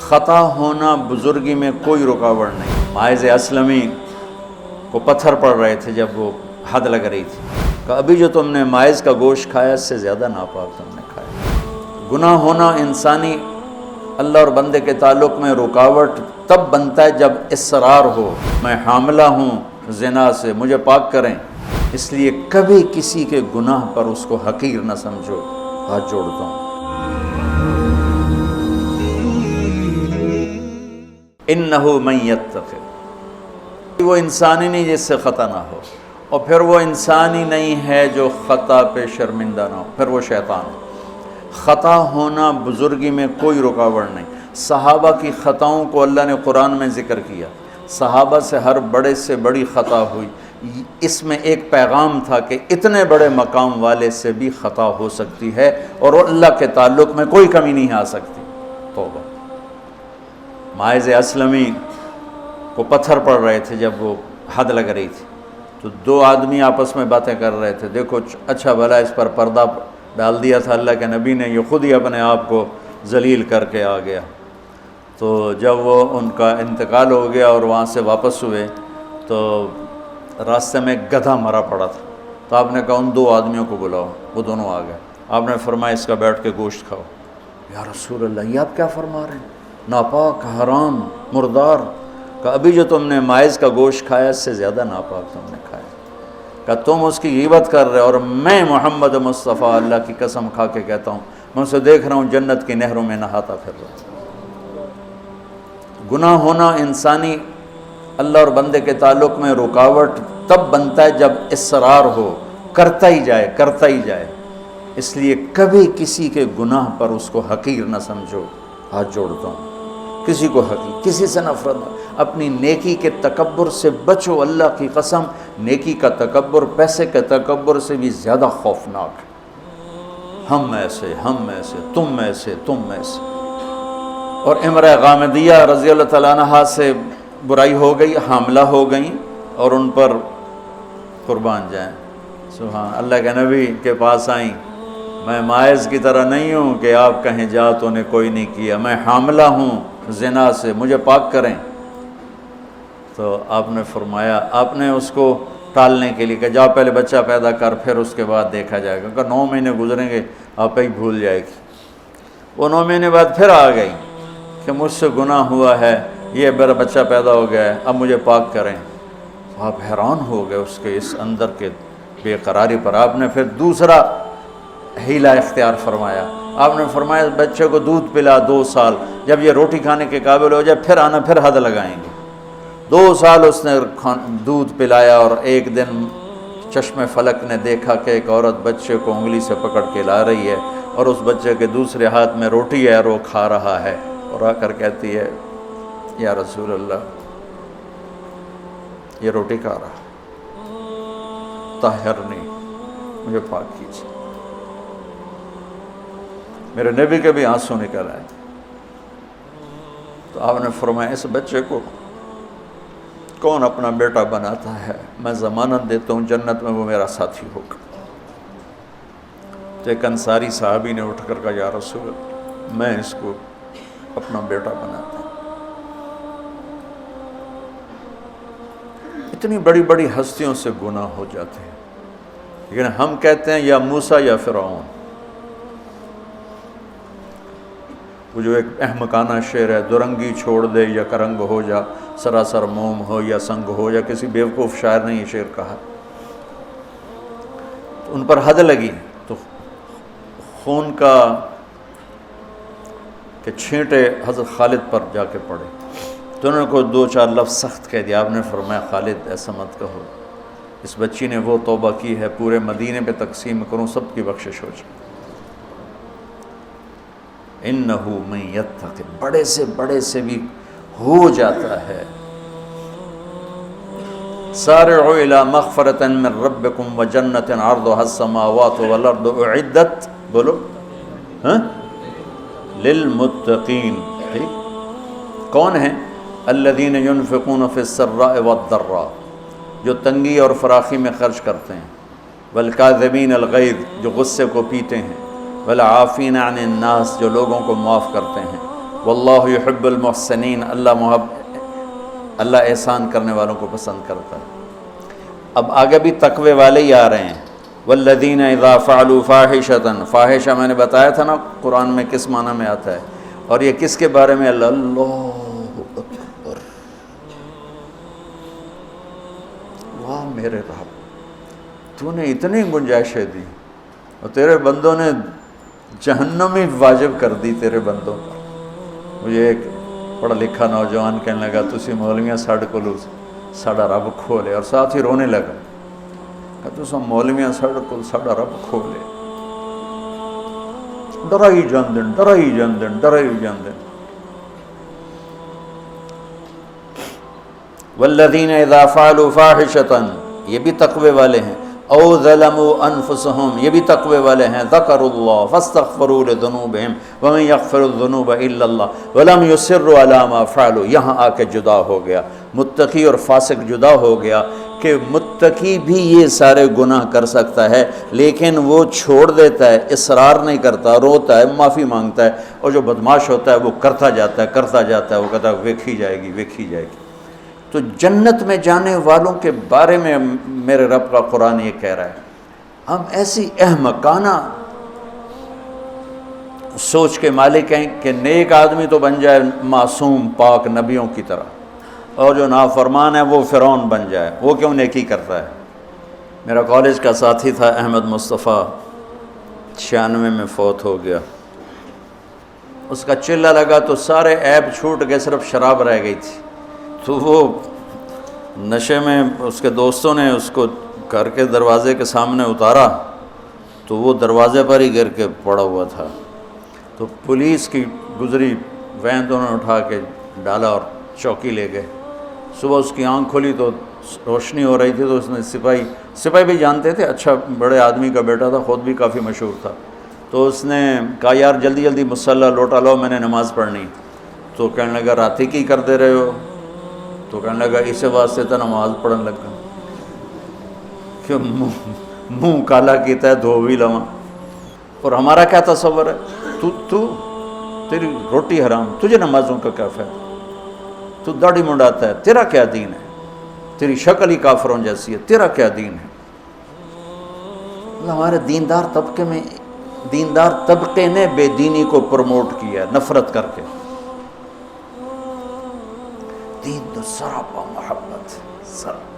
خطا ہونا بزرگی میں کوئی رکاوٹ نہیں۔ ماعز اسلمی کو پتھر پڑ رہے تھے جب وہ حد لگ رہی تھی، کہ ابھی جو تم نے ماعز کا گوشت کھایا اس سے زیادہ ناپاک تم نے کھایا۔ گناہ ہونا انسانی اللہ اور بندے کے تعلق میں رکاوٹ تب بنتا ہے جب اصرار ہو، میں حاملہ ہوں زنا سے، مجھے پاک کریں، اس لیے کبھی کسی کے گناہ پر اس کو حقیر نہ سمجھو۔ ہاتھ جوڑتا ہوں۔ انہو من یتق، وہ انسان ہی نہیں جس سے خطا نہ ہو، اور پھر وہ انسان ہی نہیں ہے جو خطا پہ شرمندہ نہ ہو، پھر وہ شیطان ہے۔ خطا ہونا بزرگی میں کوئی رکاوٹ نہیں۔ صحابہ کی خطاؤں کو اللہ نے قرآن میں ذکر کیا، صحابہ سے ہر بڑے سے بڑی خطا ہوئی، اس میں ایک پیغام تھا کہ اتنے بڑے مقام والے سے بھی خطا ہو سکتی ہے اور اللہ کے تعلق میں کوئی کمی نہیں آ سکتی۔ توبہ۔ ماعز اسلمی کو پتھر پڑ رہے تھے جب وہ حد لگ رہی تھی، تو دو آدمی آپس میں باتیں کر رہے تھے، دیکھو اچھا بھلا اس پر پردہ ڈال دیا تھا اللہ کے نبی نے، یہ خود ہی اپنے آپ کو ذلیل کر کے آ گیا۔ تو جب وہ ان کا انتقال ہو گیا اور وہاں سے واپس ہوئے تو راستے میں ایک گدھا مرا پڑا تھا، تو آپ نے کہا ان دو آدمیوں کو بلاؤ، وہ دونوں آ گئے۔ آپ نے فرمایا اس کا بیٹھ کے گوشت کھاؤ۔ یا رسول اللہ، یہ آپ کیا فرما رہے ہیں؟ ناپاک، حرام، مردار۔ کہ ابھی جو تم نے ماعز کا گوشت کھایا اس سے زیادہ ناپاک تم نے کھایا۔ کہ تم اس کی غیبت کر رہے، اور میں محمد مصطفیٰ اللہ کی قسم کھا کے کہتا ہوں میں اسے دیکھ رہا ہوں جنت کی نہروں میں نہاتا پھر رہا ہوں۔ گناہ ہونا انسانی اللہ اور بندے کے تعلق میں رکاوٹ تب بنتا ہے جب اصرار ہو، کرتا ہی جائے کرتا ہی جائے، اس لیے کبھی کسی کے گناہ پر اس کو حقیر نہ سمجھو۔ ہاتھ جوڑتا ہوں۔ کسی کو حقیر، کسی سے نفرت نہ، اپنی نیکی کے تکبر سے بچو۔ اللہ کی قسم، نیکی کا تکبر پیسے کے تکبر سے بھی زیادہ خوفناک ہے۔ ہم ایسے، ہم ایسے، تم ایسے، تم ایسے۔ اور امرأہ غامدیہ رضی اللہ تعالیٰ عنہا سے برائی ہو گئی، حاملہ ہو گئیں، اور ان پر قربان جائیں سبحان اللہ کے نبی کے پاس آئیں، میں ماعز کی طرح نہیں ہوں کہ آپ کہیں جا تو نے کوئی نہیں کیا، میں حاملہ ہوں زنا سے، مجھے پاک کریں۔ تو آپ نے فرمایا، آپ نے اس کو ٹالنے کے لیے کہ جا پہلے بچہ پیدا کر پھر اس کے بعد دیکھا جائے گا، کہ 9 مہینے گزریں گے آپ ہی بھول جائے گی۔ وہ 9 مہینے بعد پھر آ گئی کہ مجھ سے گناہ ہوا ہے، یہ میرا بچہ پیدا ہو گیا ہے، اب مجھے پاک کریں۔ آپ حیران ہو گئے اس کے اس اندر کے بے قراری پر۔ آپ نے پھر دوسرا ہیلہ اختیار فرمایا، آپ نے فرمایا بچے کو دودھ پلا 2 سال، جب یہ روٹی کھانے کے قابل ہو جائے پھر آنا، پھر حد لگائیں گے۔ 2 سال اس نے دودھ پلایا، اور ایک دن چشم فلک نے دیکھا کہ ایک عورت بچے کو انگلی سے پکڑ کے لا رہی ہے، اور اس بچے کے دوسرے ہاتھ میں روٹی ہے اور وہ کھا رہا ہے، اور آ کر کہتی ہے یا رسول اللہ یہ روٹی کھا رہا، طہرنی، مجھے پاک کیجیے۔ میرے نبی کے بھی آنسو نکل آئے۔ تو آپ نے فرمایا اس بچے کو کون اپنا بیٹا بناتا ہے، میں ضمانت دیتا ہوں جنت میں وہ میرا ساتھی ہوگا۔ تو ایک انصاری صحابی نے اٹھ کر کہا یا رسول اللہ میں اس کو اپنا بیٹا بناتا ہوں۔ اتنی بڑی بڑی ہستیوں سے گناہ ہو جاتے ہیں، لیکن ہم کہتے ہیں یا موسیٰ یا فرعون۔ وہ جو ایک احمقانہ شعر ہے، دورنگی چھوڑ دے یا کرنگ ہو جا، سراسر موم ہو یا سنگ ہو جا، کسی بیوقوف شاعر نے یہ شعر کہا۔ تو ان پر حد لگی تو خون کا کہ چھینٹے حضرت خالد پر جا کے پڑے، تو انہوں نے کو 2-4 لفظ سخت کہہ دیا۔ آپ نے فرمایا خالد ایسا مت کہو، اس بچی نے وہ توبہ کی ہے پورے مدینے پہ تقسیم کروں سب کی بخشش ہو جائے۔ انہو من یتق، بڑے سے بڑے سے بھی ہو جاتا ہے۔ سارعوا الی مغفرۃ من ربکم وجنۃ عرضها السماوات والارض اعدت، بولو ہاں للمتقین۔ ٹھیک، کون ہیں؟ الذین ينفقون فی السراء والضراء، جو تنگی اور فراخی میں خرچ کرتے ہیں، والکاظمین الغیظ، جو غصے کو پیتے ہیں، والعافین عن الناس، جو لوگوں کو معاف کرتے ہیں، واللہ یحب المحسنین، اللہ احسان کرنے والوں کو پسند کرتا ہے۔ اب آگے بھی تقوی والے ہی آ رہے ہیں۔ والذین اذا فعلوا فاحشۃ، فاحشہ میں نے بتایا تھا نا قرآن میں کس معنی میں آتا ہے، اور یہ کس کے بارے میں؟ اللہ اکبر، واہ میرے رب، تو نے اتنی گنجائشیں دی اور تیرے بندوں نے جہنم ہی واجب کر دی تیرے بندوں پر۔ مجھے ایک پڑھا لکھا نوجوان کہنے لگا تسی مولویاں ساڈے کولوں ساڈا رب کھولے، اور ساتھ ہی رونے لگا کہ تساں مولویاں ساڈے کول ساڈا رب کھولے، ڈرائی جاندن ڈرائی جاندن ڈرائی جاندن۔ والذین اذا فعلوا فاحشۃ، یہ بھی تقوی والے ہیں، او ظلموا انفسهم، یہ بھی تقوی والے ہیں، ذکروا اللہ فاستغفروا لذنوبہم ومن یغفر الذنوب الا اللہ ولم یصروا علی ما فعلوا۔ یہاں آ کے جدا ہو گیا، متقی اور فاسق جدا ہو گیا کہ متقی بھی یہ سارے گناہ کر سکتا ہے لیکن وہ چھوڑ دیتا ہے، اصرار نہیں کرتا، روتا ہے، معافی مانگتا ہے، اور جو بدماش ہوتا ہے وہ کرتا جاتا ہے، وہ کہتا ہے ویکھی جائے گی ویکھی جائے گی۔ تو جنت میں جانے والوں کے بارے میں میرے رب کا قرآن یہ کہہ رہا ہے، ہم ایسی احمقانہ سوچ کے مالک ہیں کہ نیک آدمی تو بن جائے معصوم پاک نبیوں کی طرح، اور جو نافرمان ہے وہ فرعون بن جائے، وہ کیوں نیکی کرتا ہے؟ میرا کالج کا ساتھی تھا احمد مصطفیٰ، 96 میں فوت ہو گیا۔ اس کا چلہ لگا تو سارے عیب چھوٹ گئے، صرف شراب رہ گئی تھی، تو وہ نشے میں اس کے دوستوں نے اس کو گھر کے دروازے کے سامنے اتارا تو وہ دروازے پر ہی گر کے پڑا ہوا تھا۔ تو پولیس کی گزری وین تو انہوں نے اٹھا کے ڈالا اور چوکی لے گئے۔ صبح اس کی آنکھ کھلی تو روشنی ہو رہی تھی، تو اس نے سپاہی بھی جانتے تھے، اچھا بڑے آدمی کا بیٹا تھا، خود بھی کافی مشہور تھا، تو اس نے کہا یار جلدی جلدی مصلی لوٹا لو، میں نے نماز پڑھنی۔ تو کہنے لگا راتی کی کرتے رہے ہو؟ تو کہنے لگا اسے واسطے تو نماز پڑھن لگا کہ منہ کالا کیتا ہے دھو بھی لواں۔ اور ہمارا کیا تصور ہے، تیری روٹی حرام، تجھے نمازوں کا کیا فائدہ، تو داڑھی منڈاتا ہے، تیرا کیا دین ہے، تیری شکل ہی کافروں جیسی ہے، تیرا کیا دین ہے۔ ہمارے دیندار طبقے نے بے دینی کو پروموٹ کیا نفرت کر کے۔ دین تو سراپا محبت، سراپا